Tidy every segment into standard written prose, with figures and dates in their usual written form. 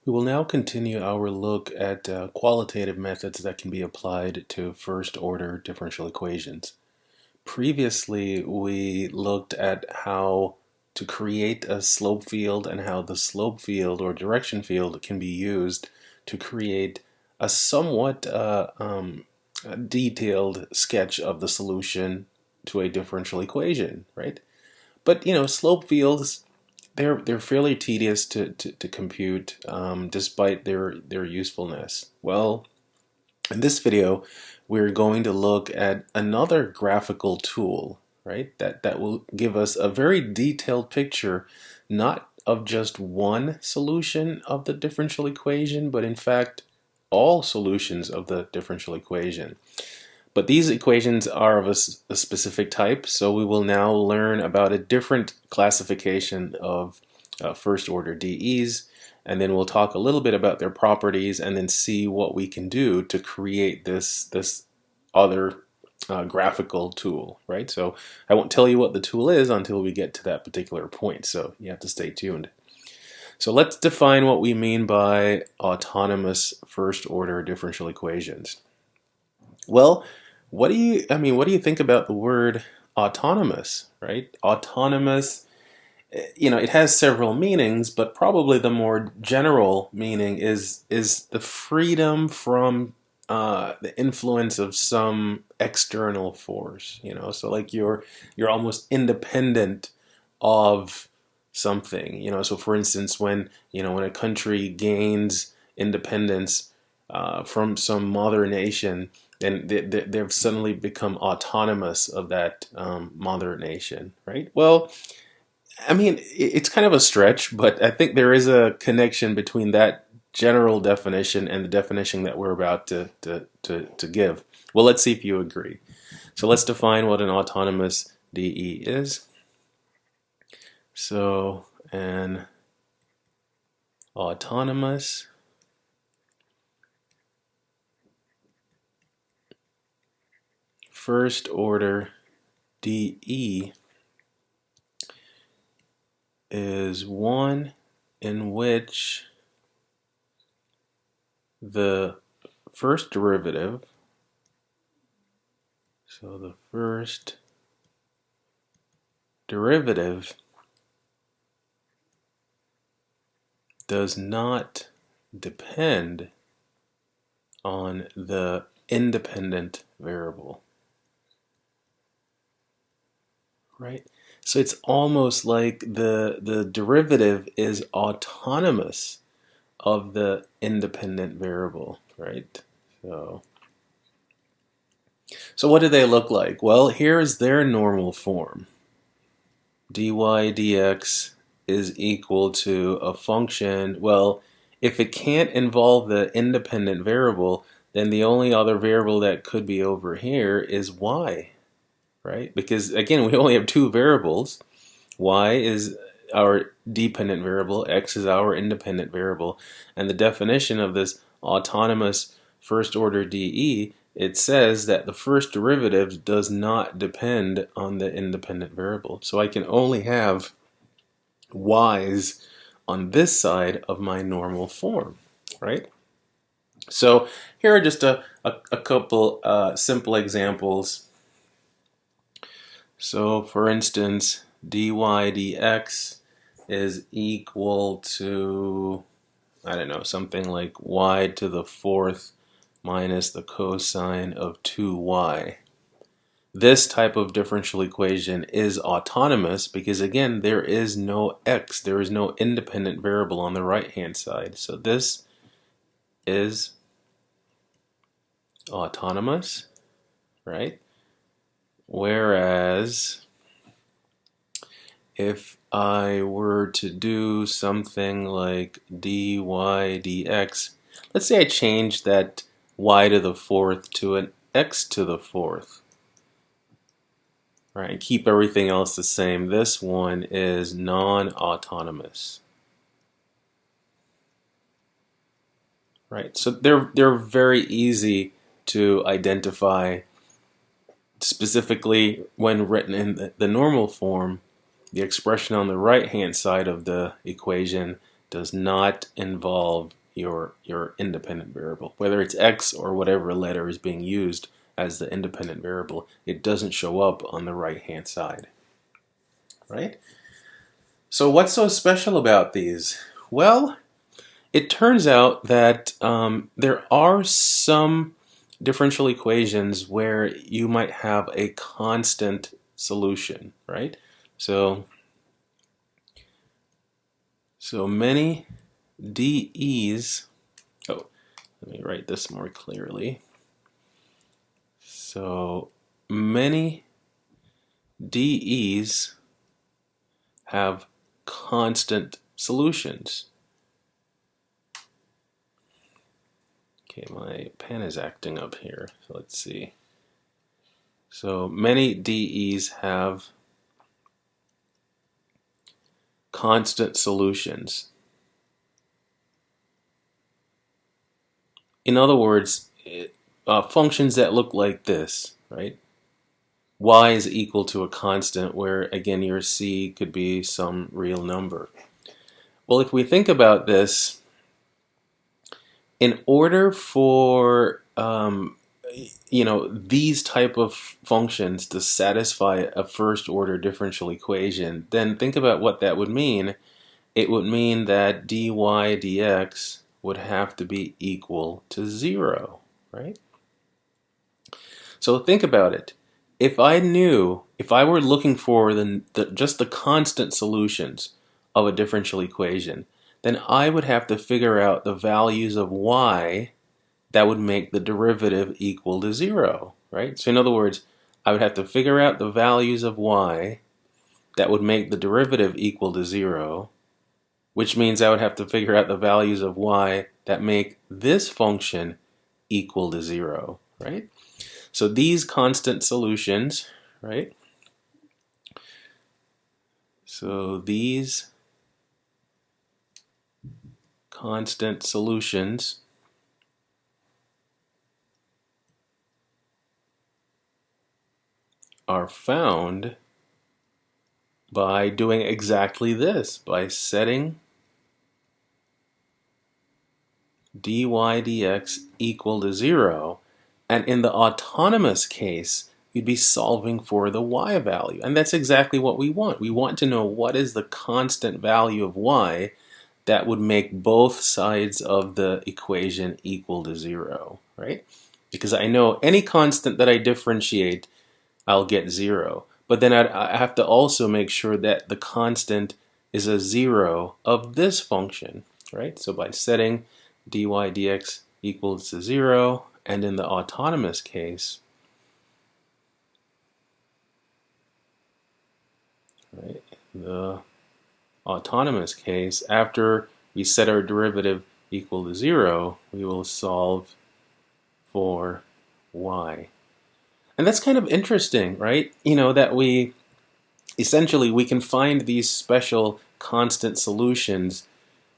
We will now continue our look at qualitative methods that can be applied to first-order differential equations. Previously, we looked at how to create a slope field and how the slope field or direction field can be used to create a somewhat detailed sketch of the solution to a differential equation, right? But slope fields they're fairly tedious to compute despite their usefulness. Well, in this video, we're going to look at another graphical tool, right? That will give us a very detailed picture, not of just one solution of the differential equation, but in fact, all solutions of the differential equation. But these equations are of a specific type, so we will now learn about a different classification of first order DEs, and then we'll talk a little bit about their properties and then see what we can do to create this other graphical tool, right? So I won't tell you what the tool is until we get to that particular point, so you have to stay tuned. So let's define what we mean by autonomous first order differential equations. Well, what do you think about the word autonomous, right? Autonomous, it has several meanings, but probably the more general meaning is the freedom from the influence of some external force, so like you're almost independent of something, so for instance, when a country gains independence from some mother nation, then they've suddenly become autonomous of that mother nation, right? Well, I mean, it's kind of a stretch, but I think there is a connection between that general definition and the definition that we're about to give. Well, let's see if you agree. So let's define what an autonomous DE is. So an autonomous first order DE is one in which the first derivative, so the first derivative does not depend on the independent variable, right? So it's almost like the derivative is autonomous of the independent variable, right? So what do they look like? Well, here's their normal form. dy dx is equal to a function. Well, if it can't involve the independent variable, then the only other variable that could be over here is y, right? Because again, we only have two variables. Y is our dependent variable, x is our independent variable, and the definition of this autonomous first order DE, it says that the first derivative does not depend on the independent variable. So I can only have y's on this side of my normal form, right? So here are just a couple simple examples. So for instance, dy dx is equal to, I don't know, something like y to the fourth minus the cosine of 2y. This type of differential equation is autonomous because, again, there is no x, there is no independent variable on the right-hand side. So this is autonomous, right? Whereas if I were to do something like dy dx, let's say I change that y to the fourth to an x to the fourth, right, and keep everything else the same, this one is non-autonomous, right? So they're very easy to identify. Specifically, when written in the normal form, the expression on the right-hand side of the equation does not involve your independent variable. Whether it's x or whatever letter is being used as the independent variable, it doesn't show up on the right-hand side, right? So what's so special about these? Well, it turns out that there are some differential equations where you might have a constant solution, right? So many dE's, oh, let me write this more clearly. So many dE's have constant solutions. Okay, my pen is acting up here, so let's see. So many dE's have constant solutions. In other words, functions that look like this, right? Y is equal to a constant where, again, your C could be some real number. Well, if we think about this, in order for these type of functions to satisfy a first order differential equation, then think about what that would mean. It would mean that dy dx would have to be equal to 0, right? So think about it. If I were looking for just the constant solutions of a differential equation, then I would have to figure out the values of y that would make the derivative equal to 0, right? So in other words, I would have to figure out the values of y that would make the derivative equal to 0, which means I would have to figure out the values of y that make this function equal to 0, right? So these constant solutions, right? So these constant solutions are found by doing exactly this, by setting dy dx equal to 0, and in the autonomous case, you'd be solving for the y value. And that's exactly what we want. We want to know what is the constant value of y that would make both sides of the equation equal to 0, right? Because I know any constant that I differentiate, I'll get 0. But then I have to also make sure that the constant is a 0 of this function, right? So by setting dy dx equals to 0, and in the autonomous case, right, the autonomous case, after we set our derivative equal to 0, we will solve for y. And that's kind of interesting, right? That we can find these special constant solutions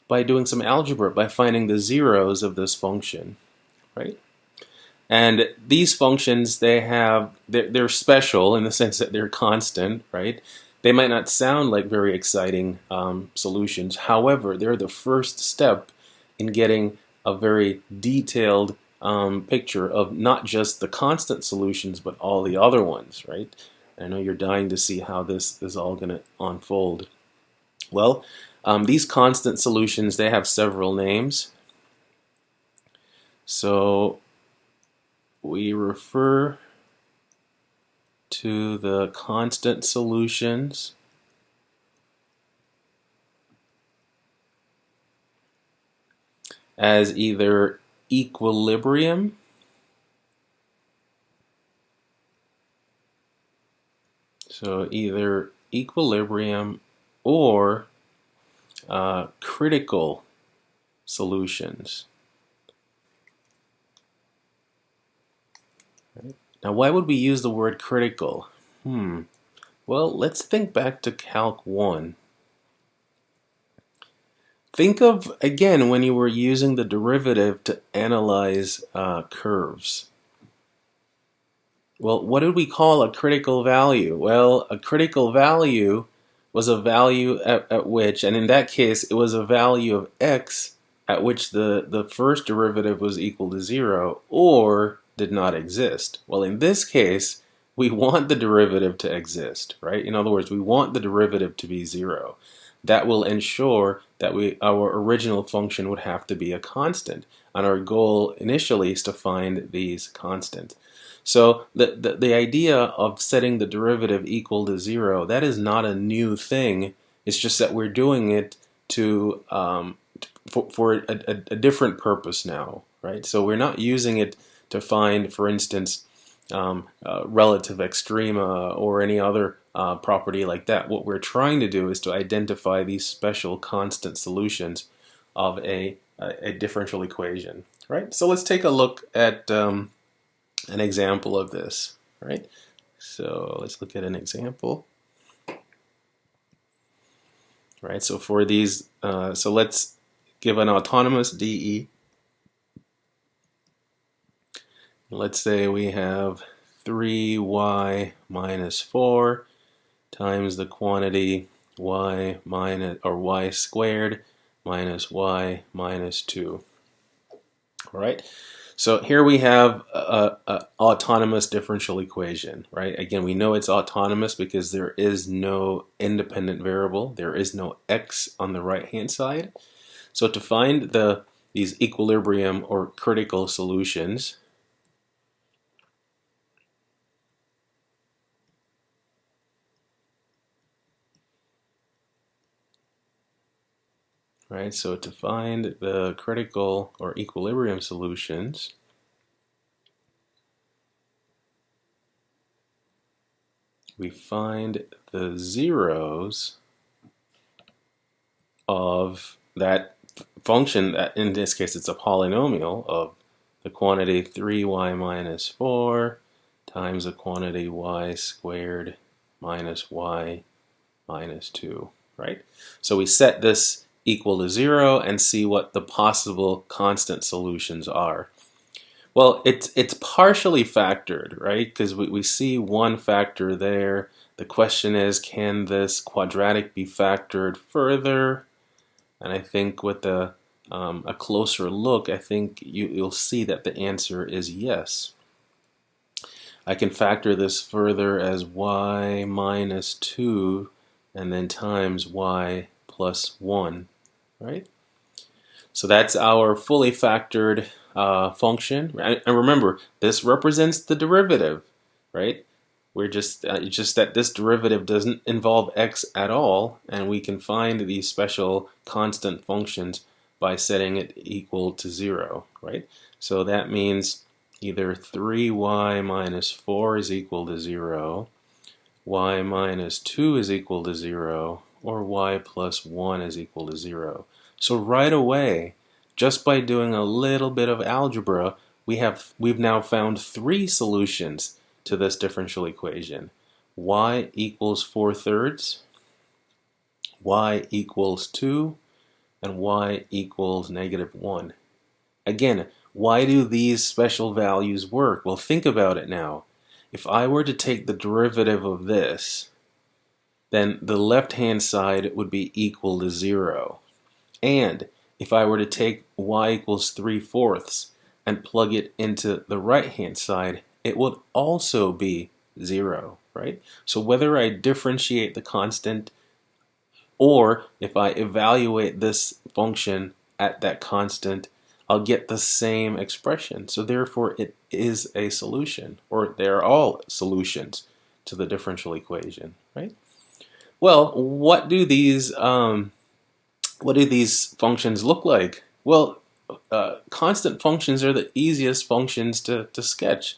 by doing some algebra, by finding the zeros of this function, right? And these functions, they're special in the sense that they're constant, right? They might not sound like very exciting solutions. However, they're the first step in getting a very detailed picture of not just the constant solutions, but all the other ones, right? I know you're dying to see how this is all going to unfold. Well, these constant solutions, they have several names. So we refer to the constant solutions as either equilibrium or critical solutions. Right? Now, why would we use the word critical? Well, let's think back to Calc 1. Think of, again, when you were using the derivative to analyze curves. Well, what did we call a critical value? Well, a critical value was a value at which, and in that case, it was a value of x at which the first derivative was equal to 0 or did not exist. Well, in this case, we want the derivative to exist, right? In other words, we want the derivative to be 0. That will ensure that our original function would have to be a constant, and our goal initially is to find these constants. So the idea of setting the derivative equal to 0, that is not a new thing. It's just that we're doing it to for a different purpose now, right? So we're not using it to find, for instance, relative extrema or any other property like that. What we're trying to do is to identify these special constant solutions of a differential equation, right? So let's take a look at an example of this, right? So let's look at an example, right? So for these, so let's give an autonomous DE. Let's say we have 3y minus 4 times the quantity y minus, or y squared minus y minus 2. All right. So here we have a autonomous differential equation, right? Again, we know it's autonomous because there is no independent variable. There is no x on the right-hand side. So to find these equilibrium or critical solutions, right? So to find the critical or equilibrium solutions, we find the zeros of that function, that in this case it's a polynomial, of the quantity 3y minus 4 times the quantity y squared minus y minus 2, right? So we set this equal to 0 and see what the possible constant solutions are. Well, it's partially factored, right? Because we see one factor there. The question is, can this quadratic be factored further? And I think with a closer look, I think you'll see that the answer is yes. I can factor this further as y minus 2 and then times y plus 1, right? So that's our fully factored function. And remember, this represents the derivative, right? We're just it's just that this derivative doesn't involve x at all, and we can find these special constant functions by setting it equal to 0, right? So that means either 3y minus 4 is equal to 0, y minus 2 is equal to 0, or y plus 1 is equal to 0. So right away, just by doing a little bit of algebra, we've now found 3 solutions to this differential equation. Y equals 4/3, y equals 2, and y equals -1. Again, why do these special values work? Well, think about it now. If I were to take the derivative of this, then the left-hand side would be equal to 0. And if I were to take y equals 3/4 and plug it into the right-hand side, it would also be 0, right? So whether I differentiate the constant or if I evaluate this function at that constant, I'll get the same expression. So therefore it is a solution, or they're all solutions to the differential equation, right? Well, what do these functions look like? Well, constant functions are the easiest functions to sketch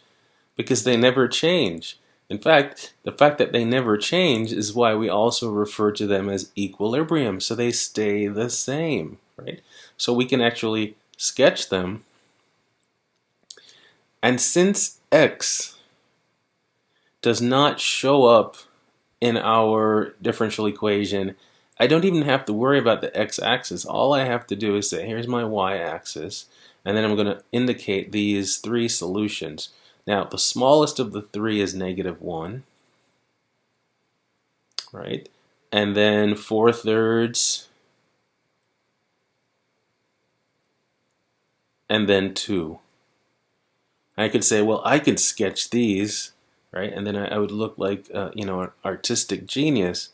because they never change. In fact, the fact that they never change is why we also refer to them as equilibrium. So they stay the same, right? So we can actually sketch them. And since x does not show up in our differential equation, I don't even have to worry about the x-axis. All I have to do is say, here's my y-axis, and then I'm going to indicate these 3 solutions. Now, the smallest of the 3 is -1, right? and then 4/3, and then 2. I could say, well, I could sketch these, right? And then I would look like, an artistic genius.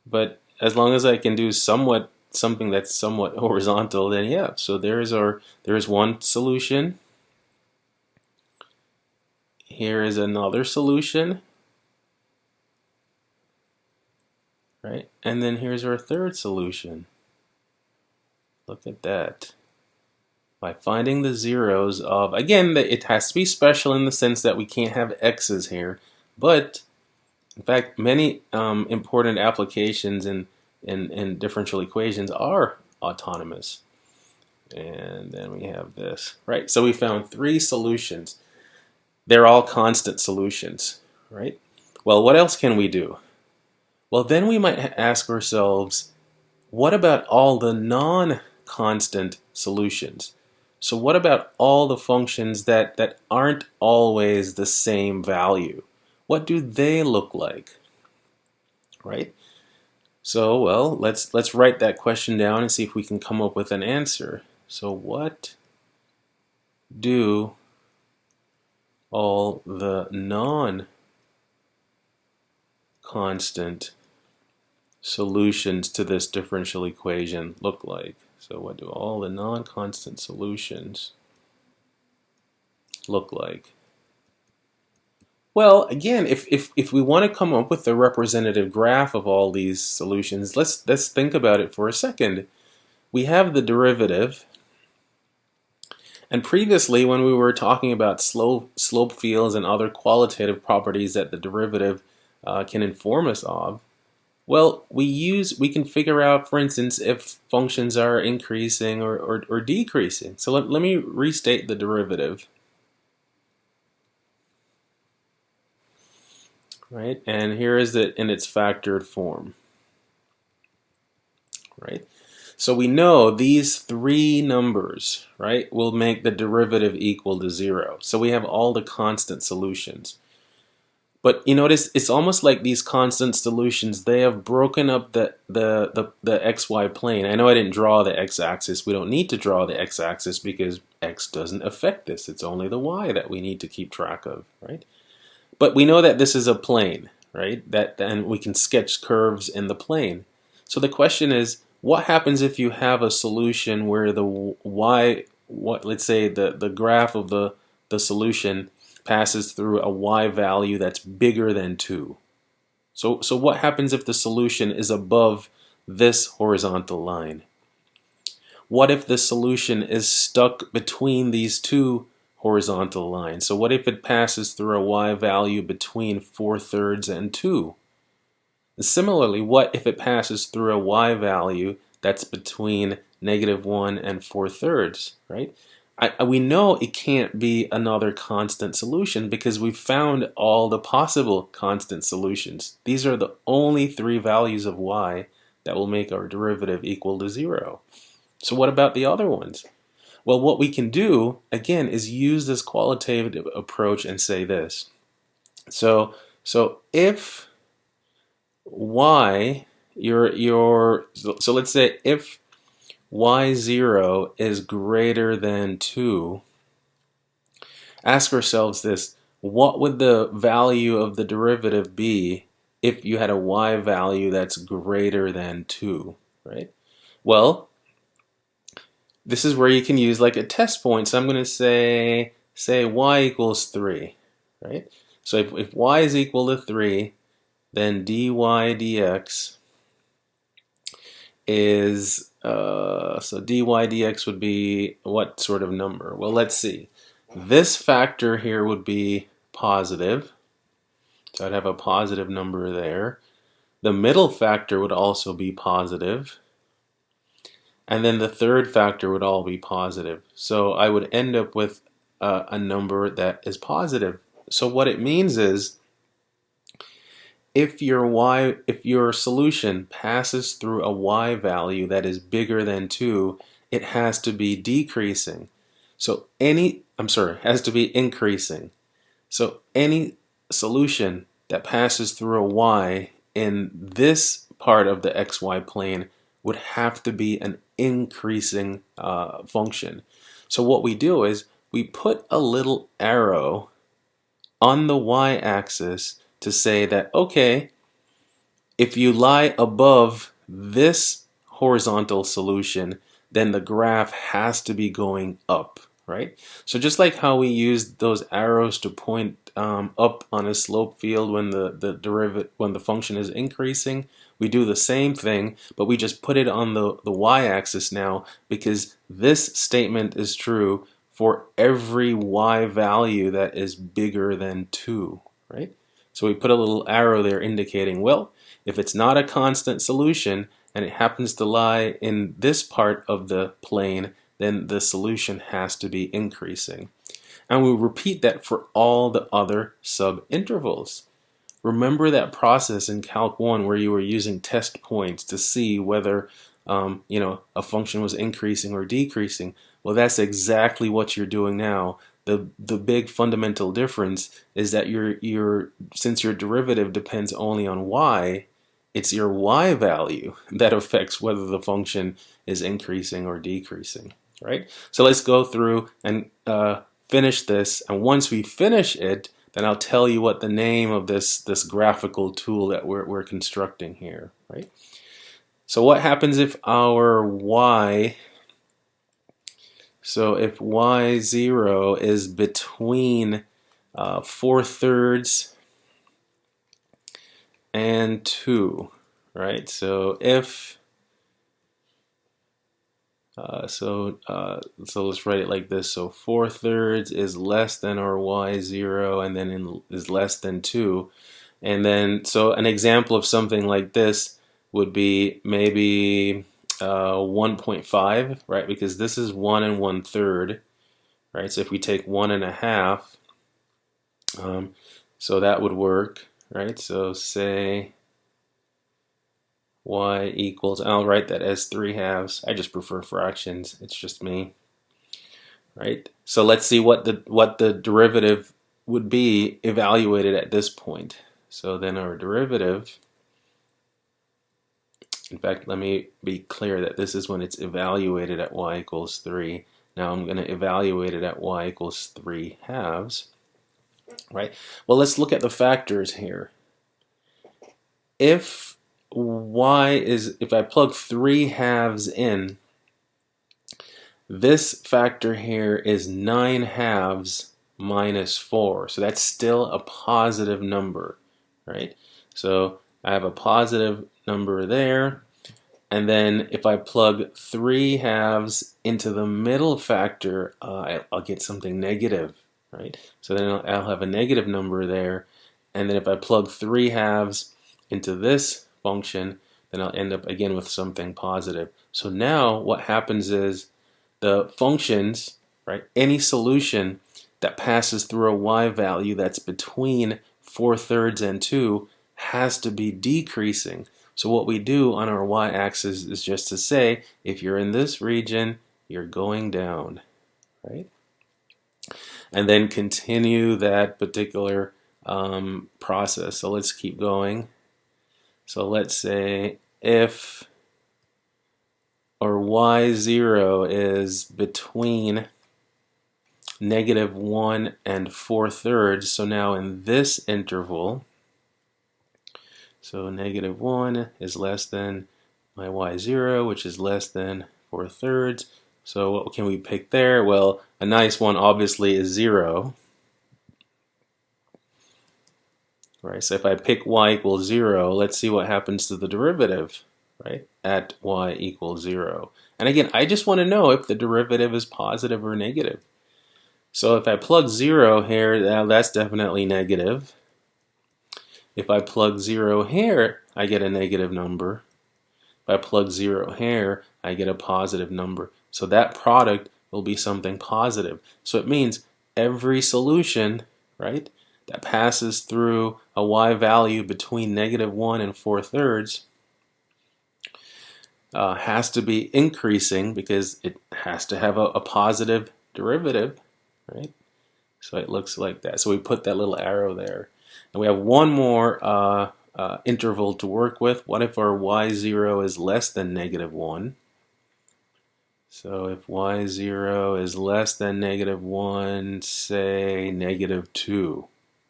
But as long as I can do something that's somewhat horizontal, then yeah. So there's one solution. Here is another solution, right? And then here's our third solution. Look at that. By finding the zeros of, again, it has to be special in the sense that we can't have x's here, but in fact, many important applications in differential equations are autonomous. And then we have this, right? So we found 3 solutions. They're all constant solutions, right? Well, what else can we do? Well, then we might ask ourselves, what about all the non-constant solutions? So what about all the functions that aren't always the same value? What do they look like, right? So, well, let's write that question down and see if we can come up with an answer. So what do all the non-constant solutions to this differential equation look like? So what do all the non-constant solutions look like? Well, again, if we want to come up with a representative graph of all these solutions, let's think about it for a second. We have the derivative, and previously when we were talking about slope fields and other qualitative properties that the derivative can inform us of, well, we can figure out, for instance, if functions are increasing or decreasing. So let me restate the derivative. Right, and here is it in its factored form. Right, so we know these 3 numbers, right, will make the derivative equal to 0. So we have all the constant solutions. But you notice it's almost like these constant solutions, they have broken up the xy plane. I know I didn't draw the x-axis. We don't need to draw the x-axis because x doesn't affect this. It's only the y that we need to keep track of, right? But we know that this is a plane, right? And we can sketch curves in the plane. So the question is, what happens if you have a solution where the y, let's say the graph of the solution passes through a y value that's bigger than 2? So what happens if the solution is above this horizontal line? What if the solution is stuck between these 2 horizontal lines? So what if it passes through a y value between 4/3 and 2? And similarly, what if it passes through a y value that's between -1 and 4/3, right? We know it can't be another constant solution because we've found all the possible constant solutions. These are the only 3 values of y that will make our derivative equal to 0. So what about the other ones? Well, what we can do, again, is use this qualitative approach and say this. So if y, so let's say if y0 is greater than 2, ask ourselves this: what would the value of the derivative be if you had a y value that's greater than 2, right? Well, this is where you can use like a test point. So I'm going to say y equals 3, right? So if y is equal to 3, then dy dx is, so dy dx would be what sort of number? Well, let's see. This factor here would be positive. So I'd have a positive number there. The middle factor would also be positive. And then the third factor would all be positive. So I would end up with a number that is positive. So what it means is, if your solution passes through a y value that is bigger than 2, it has to be decreasing. So has to be increasing. So any solution that passes through a y in this part of the xy plane would have to be an increasing function. So what we do is we put a little arrow on the y-axis to say that, okay, if you lie above this horizontal solution, then the graph has to be going up, right? So just like how we use those arrows to point up on a slope field when when the function is increasing, we do the same thing, but we just put it on the y-axis now, because this statement is true for every y value that is bigger than 2, right? So we put a little arrow there indicating, well, if it's not a constant solution and it happens to lie in this part of the plane, then the solution has to be increasing. And we repeat that for all the other subintervals. Remember that process in Calc 1 where you were using test points to see whether a function was increasing or decreasing? Well, that's exactly what you're doing now. The big fundamental difference is that since your derivative depends only on y, it's your y value that affects whether the function is increasing or decreasing, right? So let's go through and finish this, and once we finish it, then I'll tell you what the name of this graphical tool that we're constructing here, right? So what happens if our y, so if y0 is between 4/3 and 2, right? So if so let's write it like this. So 4/3 is less than our y0, and then is less than 2. And then, so an example of something like this would be maybe 1.5, right? Because this is 1 1/3, right? So if we take 1 1/2, so that would work, right? So say y equals, I'll write that as 3/2. I just prefer fractions. It's just me, right? So let's see what the derivative would be evaluated at this point. So then our derivative, in fact, let me be clear that this is when it's evaluated at y equals 3. Now I'm going to evaluate it at y equals 3/2, right? Well, let's look at the factors here. If I plug 3/2 in, this factor here is 9/2 minus 4. So that's still a positive number, right? So I have a positive number there. And then if I plug 3/2 into the middle factor, I'll get something negative, right? So then I'll have a negative number there. And then if I plug 3/2 into this function, then I'll end up again with something positive. So now what happens is the functions, right, any solution that passes through a y value that's between 4/3 and 2 has to be decreasing. So what we do on our y-axis is just to say, if you're in this region, you're going down, right? And then continue that particular process. So let's keep going. So let's say if our y0 is between -1 and 4/3, so now in this interval, so -1 is less than my y0, which is less than 4/3. So what can we pick there? Well, a nice one obviously is 0. Right, so if I pick y equals 0, let's see what happens to the derivative, right, at y equals 0. And again, I just want to know if the derivative is positive or negative. So if I plug 0 here, that's definitely negative. If I plug 0 here, I get a negative number. If I plug 0 here, I get a positive number. So that product will be something positive. So it means every solution, right, that passes through a y value between -1 and 4/3 has to be increasing because it has to have a positive derivative, right? So it looks like that. So we put that little arrow there. And we have one more interval to work with. What if our y0 is less than -1? So if y0 is less than -1, say -2,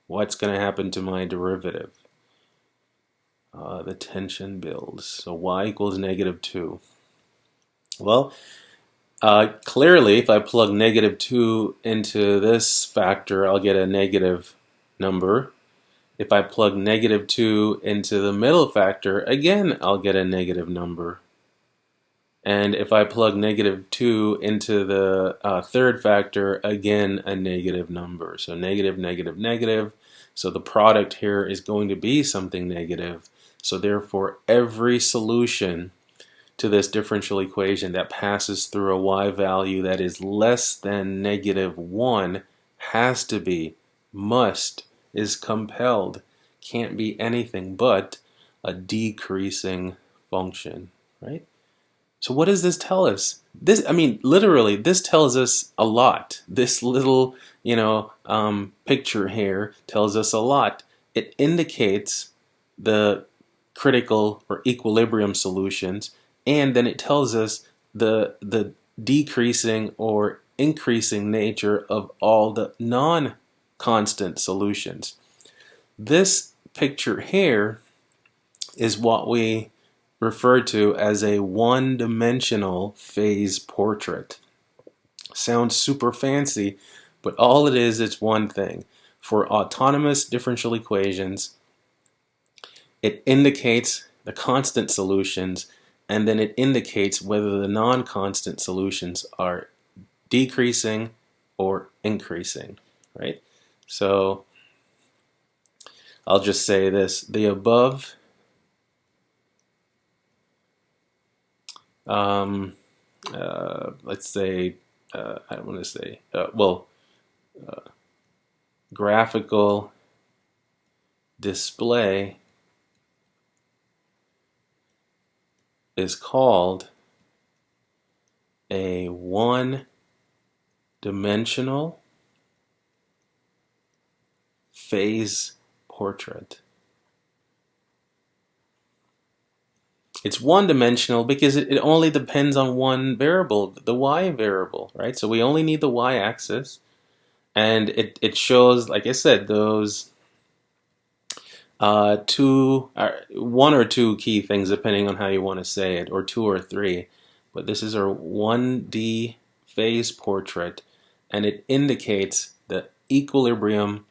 what's going to happen to my derivative? The tension builds. So y equals -2. Well, clearly, if I plug -2 into this factor, I'll get a negative number. If I plug -2 into the middle factor, again, I'll get a negative number. And if I plug -2 into the third factor, again, a negative number. So negative, negative, negative. So the product here is going to be something negative. So therefore, every solution to this differential equation that passes through a y value that is less than -1 has to be, must, is compelled, can't be anything but a decreasing function, right? So what does this tell us? This, I mean, literally, this tells us a lot. This little, picture here tells us a lot. It indicates the critical or equilibrium solutions, and then it tells us the decreasing or increasing nature of all the non-constant solutions. This picture here is what we refer to as a one-dimensional phase portrait. Sounds super fancy, but all it is, it's one thing. For autonomous differential equations, it indicates the constant solutions, and then it indicates whether the non-constant solutions are decreasing or increasing, right? So I'll just say this: the above let's say, I don't want to say, graphical display is called a one-dimensional phase portrait. It's one-dimensional because it only depends on one variable, the y variable, right? So we only need the y-axis, and it shows, like I said, those one or two key things, depending on how you want to say it, or two or three. But this is our 1D phase portrait, and it indicates the equilibrium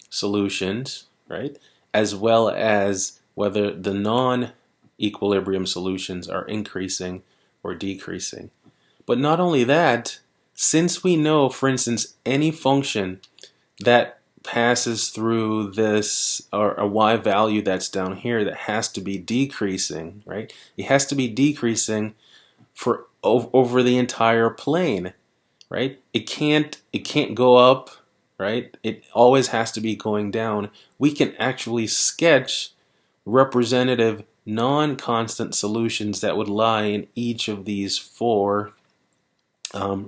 solutions, right? As well as whether the non-equilibrium solutions are increasing or decreasing. But not only that, since we know, for instance, any function that passes through this, or a y value that's down here, that has to be decreasing, right? It has to be decreasing for over the entire plane, right? It can't go up, right? It always has to be going down. We can actually sketch representative non-constant solutions that would lie in each of these four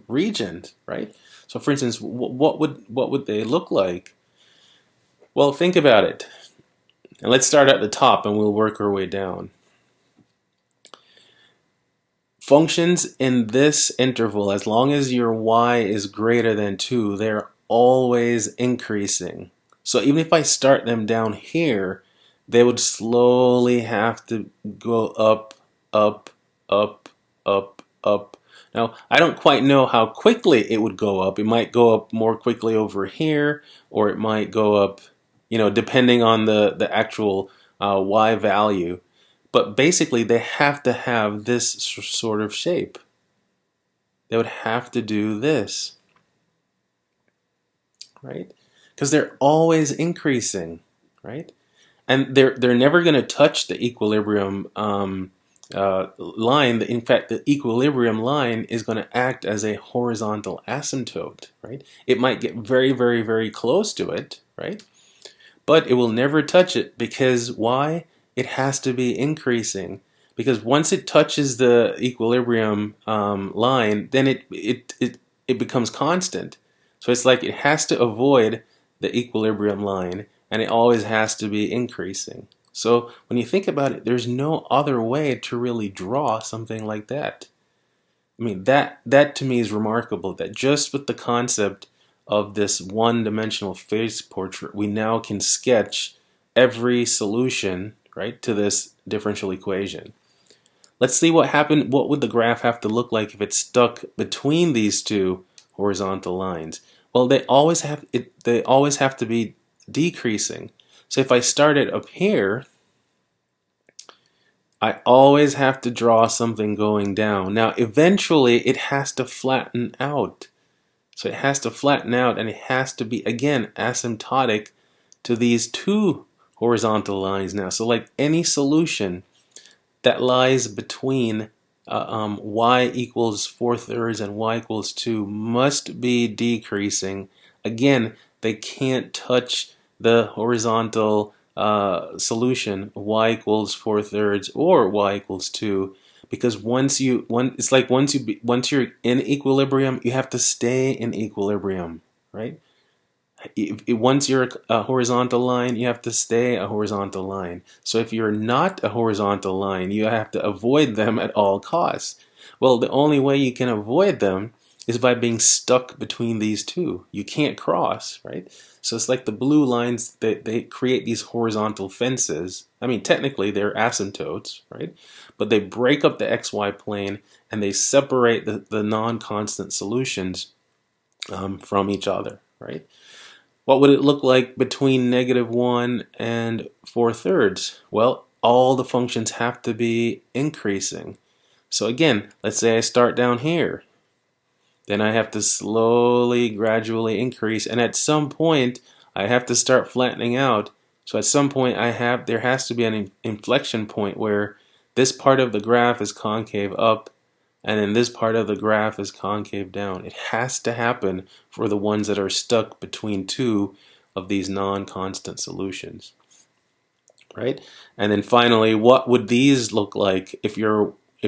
regions, right? So, for instance, what would they look like? Well, think about it. And let's start at the top and we'll work our way down. Functions in this interval, as long as your y is greater than 2, they're always increasing. So even if I start them down here, they would slowly have to go up, up, up, up, up. Now, I don't quite know how quickly it would go up. It might go up more quickly over here, or it might go up, depending on the actual y value. But basically, they have to have this sort of shape. They would have to do this, right? Because they're always increasing, right? And they're never going to touch the equilibrium line. In fact, the equilibrium line is going to act as a horizontal asymptote, right? It might get very, very, very close to it, right? But it will never touch it, because why? It has to be increasing. Because once it touches the equilibrium line, then it becomes constant. So it's like it has to avoid the equilibrium line, and it always has to be increasing. So when you think about it, there's no other way to really draw something like that. I mean, that to me is remarkable, that just with the concept of this one-dimensional face portrait, we now can sketch every solution, right, to this differential equation. Let's see what happened. What would the graph have to look like if it's stuck between these two horizontal lines? Well, they always have to be decreasing. So if I start it up here, I always have to draw something going down. Now, eventually, it has to flatten out. So it has to flatten out, and it has to be, again, asymptotic to these two horizontal lines now. So like any solution that lies between y equals 4/3 and y equals 2 must be decreasing. Again, they can't touch the horizontal solution y equals 4/3 or y equals 2, because once you're in equilibrium, you have to stay in equilibrium, right? Once you're a horizontal line, you have to stay a horizontal line. So if you're not a horizontal line, you have to avoid them at all costs. Well, the only way you can avoid them is by being stuck between these two. You can't cross, right? So it's like the blue lines, they create these horizontal fences. I mean, technically they're asymptotes, right? But they break up the XY plane and they separate the non-constant solutions from each other, right? What would it look like between -1 and 4/3? Well, all the functions have to be increasing. So again, let's say I start down here. Then I have to slowly, gradually increase, and at some point I have to start flattening out. So at some point there has to be an inflection point where this part of the graph is concave up, and then this part of the graph is concave down. It has to happen for the ones that are stuck between two of these non-constant solutions, right? And then finally, what would these look like if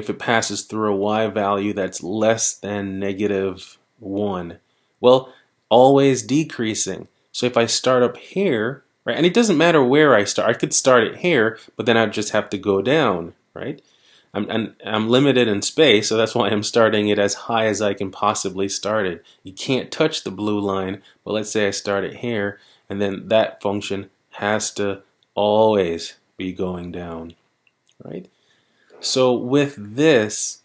it passes through a y value that's less than -1? Well, always decreasing. So if I start up here, right, and it doesn't matter where I start. I could start it here, but then I'd just have to go down, right? I'm limited in space, so that's why I'm starting it as high as I can possibly start it. You can't touch the blue line, but let's say I start it here, and then that function has to always be going down, right? So with this,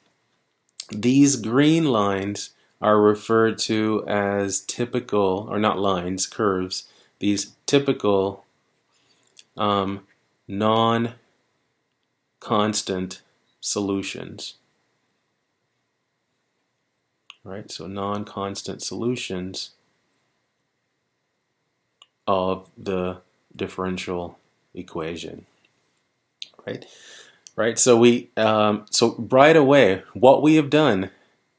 these green lines are referred to as typical, or not lines, curves, these typical non-constant solutions. Right, so non-constant solutions of the differential equation. Right, right. So right away, what we have done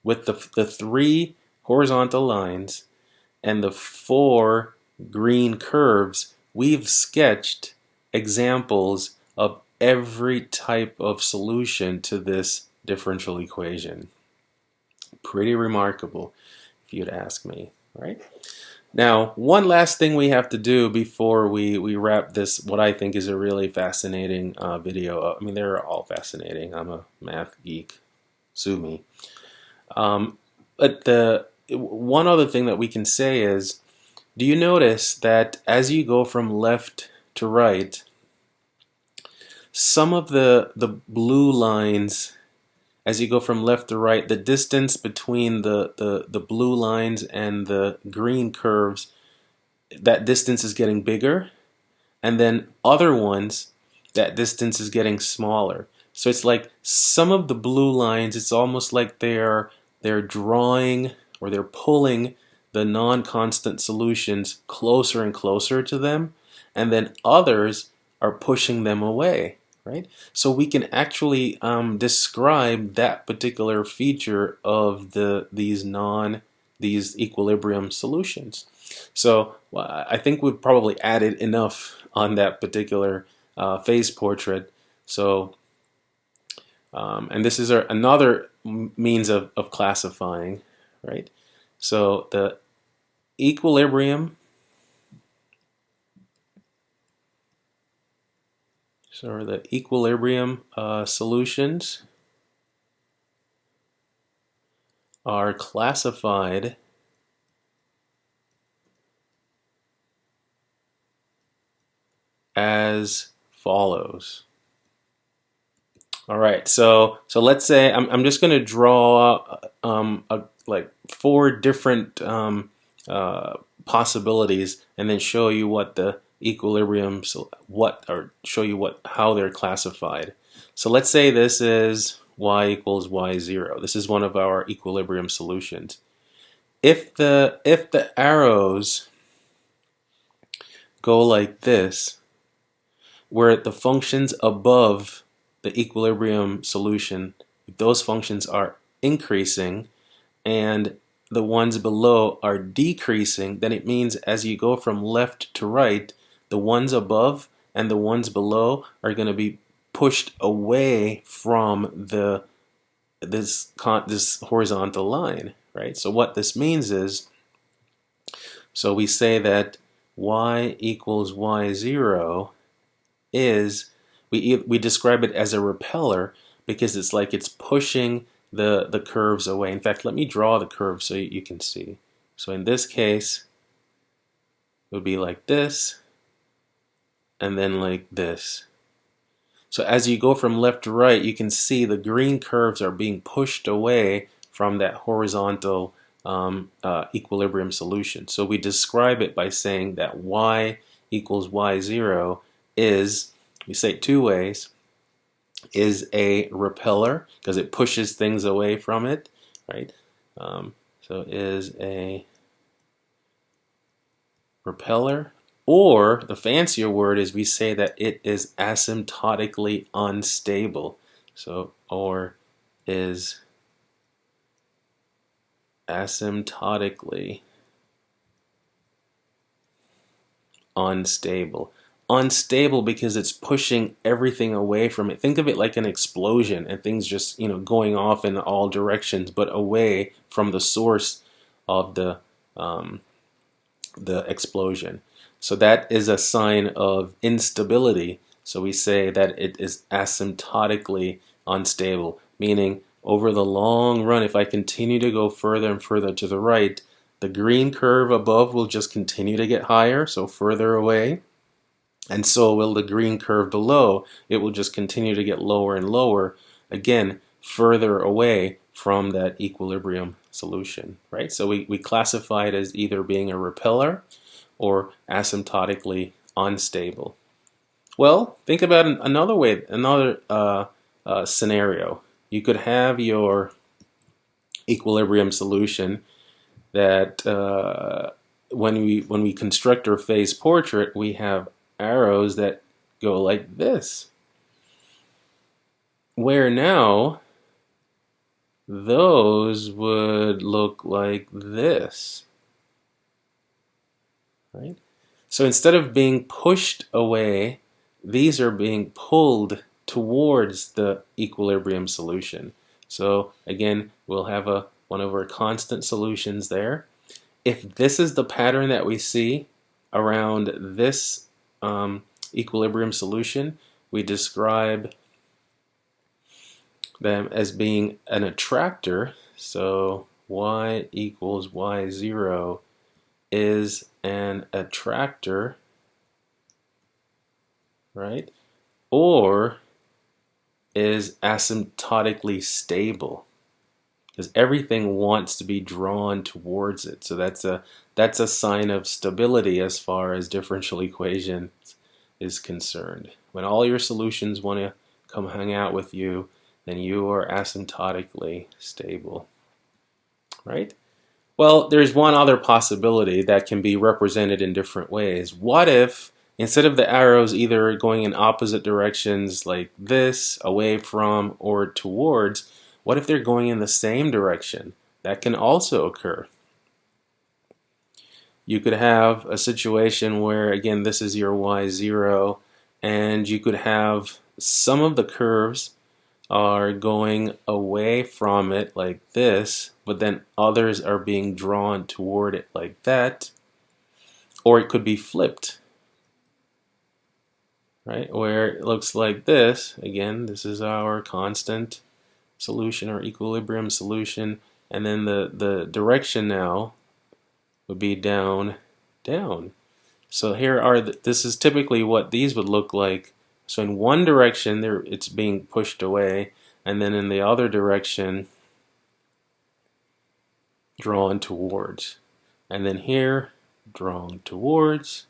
with the three horizontal lines and the four green curves, we've sketched examples of every type of solution to this differential equation. Pretty remarkable, if you'd ask me, right? Now, one last thing we have to do before we wrap this, what I think is a really fascinating video. I mean, they're all fascinating. I'm a math geek. Sue me. But the one other thing that we can say is, do you notice that as you go from left to right, some of the blue lines, as you go from left to right, the distance between the blue lines and the green curves, that distance is getting bigger, and then other ones, that distance is getting smaller. So it's like some of the blue lines, it's almost like they're drawing or they're pulling the non-constant solutions closer and closer to them, and then others are pushing them away, right? So we can actually describe that particular feature of these equilibrium solutions. So I think we've probably added enough on that particular phase portrait. So, and this is another means of classifying, right? So the equilibrium So the equilibrium solutions are classified as follows. All right, so let's say I'm just going to draw like 4 different possibilities, and then show you what the equilibrium or show you how they're classified. So let's say this is y equals y0. This is one of our equilibrium solutions. If the arrows go like this, where the functions above the equilibrium solution, if those functions are increasing and the ones below are decreasing, then it means as you go from left to right, the ones above and the ones below are going to be pushed away from this horizontal line, right? So what this means is, so we say that y equals y0 is, we describe it as a repeller because it's like it's pushing the curves away. In fact, let me draw the curve so you can see. So in this case, it would be like this, and then like this. So as you go from left to right, you can see the green curves are being pushed away from that horizontal equilibrium solution. So we describe it by saying that y equals y0 is, we say it 2 ways, is a repeller because it pushes things away from it, right? So is a repeller, or the fancier word is we say that it is asymptotically unstable. So, or is asymptotically unstable. Unstable because it's pushing everything away from it. Think of it like an explosion and things just, going off in all directions, but away from the source of the explosion. So that is a sign of instability. So we say that it is asymptotically unstable, meaning over the long run, if I continue to go further and further to the right, the green curve above will just continue to get higher, so further away. And so will the green curve below. It will just continue to get lower and lower, again, further away from that equilibrium solution, right? So we classify it as either being a repeller or asymptotically unstable. Well, think about another scenario. You could have your equilibrium solution that when we construct our phase portrait, we have arrows that go like this, where now those would look like this, right? So instead of being pushed away, these are being pulled towards the equilibrium solution. So again, we'll have one of our constant solutions there. If this is the pattern that we see around this equilibrium solution, we describe them as being an attractor. So y equals y0 is an attractor, right? Or is asymptotically stable, because everything wants to be drawn towards it. So that's a sign of stability as far as differential equations is concerned. When all your solutions want to come hang out with you, then you are asymptotically stable, right? Well, there's one other possibility that can be represented in different ways. What if instead of the arrows either going in opposite directions like this, away from, or towards, what if they're going in the same direction? That can also occur. You could have a situation where, again, this is your y0, and you could have some of the curves are going away from it like this, but then others are being drawn toward it like that. Or it could be flipped. right? Where it looks like this. Again, this is our constant solution or equilibrium solution, and then the direction now would be down, down. So here are this is typically what these would look like. So in one direction, it's being pushed away, and then in the other direction, drawn towards. And then here, drawn towards,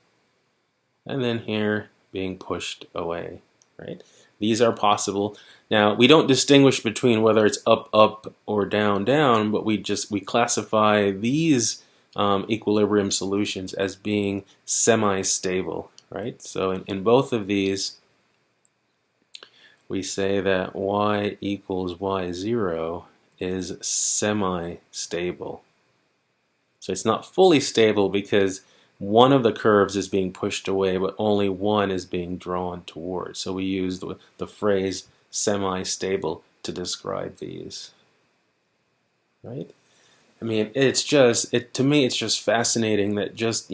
and then here, being pushed away, right? These are possible. Now, we don't distinguish between whether it's up, up, or down, down, but we classify these equilibrium solutions as being semi-stable, right? So in both of these, we say that y equals y0 is semi-stable. So it's not fully stable because one of the curves is being pushed away, but only one is being drawn towards. So we use the phrase semi-stable to describe these, right? I mean, it's just, to me, it's just fascinating that just,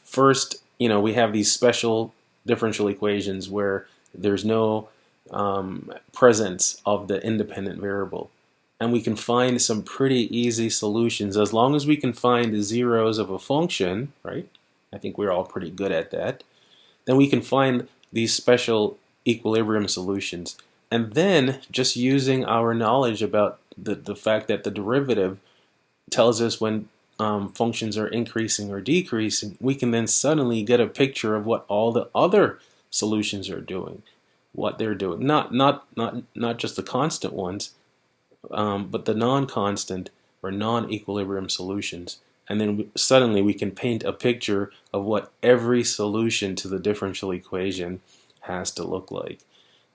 first, we have these special differential equations where there's no presence of the independent variable. And we can find some pretty easy solutions as long as we can find the zeros of a function, right? I think we're all pretty good at that. Then we can find these special equilibrium solutions. And then just using our knowledge about the fact that the derivative tells us when functions are increasing or decreasing, we can then suddenly get a picture of what all the other solutions are doing, what they're doing. Not just the constant ones, but the non-constant or non-equilibrium solutions. And then suddenly we can paint a picture of what every solution to the differential equation has to look like.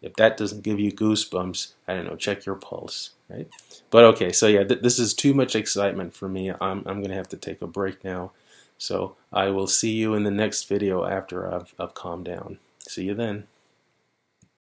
If that doesn't give you goosebumps, I don't know, check your pulse, right? But okay, so yeah, this is too much excitement for me. I'm going to have to take a break now. So I will see you in the next video after I've calmed down. See you then.